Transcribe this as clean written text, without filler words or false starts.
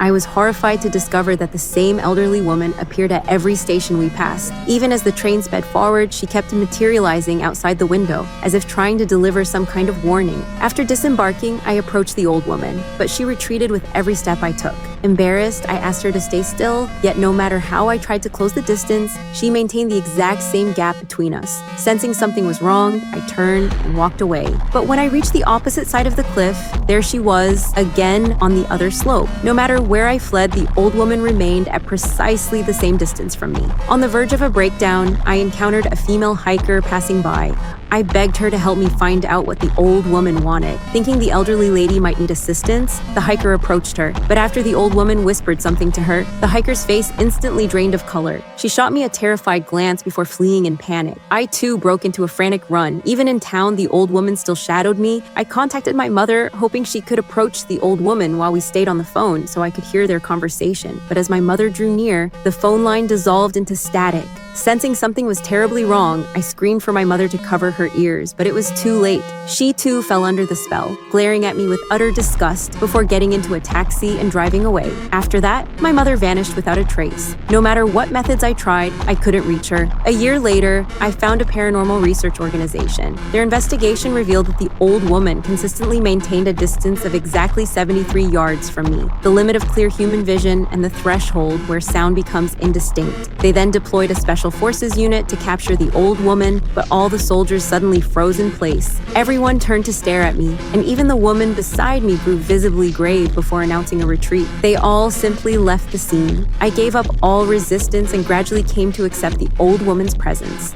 I was horrified to discover that the same elderly woman appeared at every station we passed. Even as the train sped forward, she kept materializing outside the window, as if trying to deliver some kind of warning. After disembarking, I approached the old woman, but she retreated with every step I took. Embarrassed, I asked her to stay still, yet no matter how I tried to close the distance, she maintained the exact same gap between us. Sensing something was wrong, I turned and walked away. But when I reached the opposite side of the cliff, there she was, again on the other slope. No matter where I fled, the old woman remained at precisely the same distance from me. On the verge of a breakdown, I encountered a female hiker passing by. I begged her to help me find out what the old woman wanted. Thinking the elderly lady might need assistance, the hiker approached her. But after the old woman whispered something to her, the hiker's face instantly drained of color. She shot me a terrified glance before fleeing in panic. I too broke into a frantic run. Even in town, the old woman still shadowed me. I contacted my mother, hoping she could approach the old woman while we stayed on the phone so I could hear their conversation. But as my mother drew near, the phone line dissolved into static. Sensing something was terribly wrong, I screamed for my mother to cover her ears, but it was too late. She too fell under the spell, glaring at me with utter disgust before getting into a taxi and driving away. After that, my mother vanished without a trace. No matter what methods I tried, I couldn't reach her. A year later, I found a paranormal research organization. Their investigation revealed that the old woman consistently maintained a distance of exactly 73 yards from me, the limit of clear human vision and the threshold where sound becomes indistinct. They then deployed a special forces unit to capture the old woman, but all the soldiers suddenly froze in place. Everyone turned to stare at me, and even the woman beside me grew visibly grave before announcing a retreat. They all simply left the scene. I gave up all resistance and gradually came to accept the old woman's presence.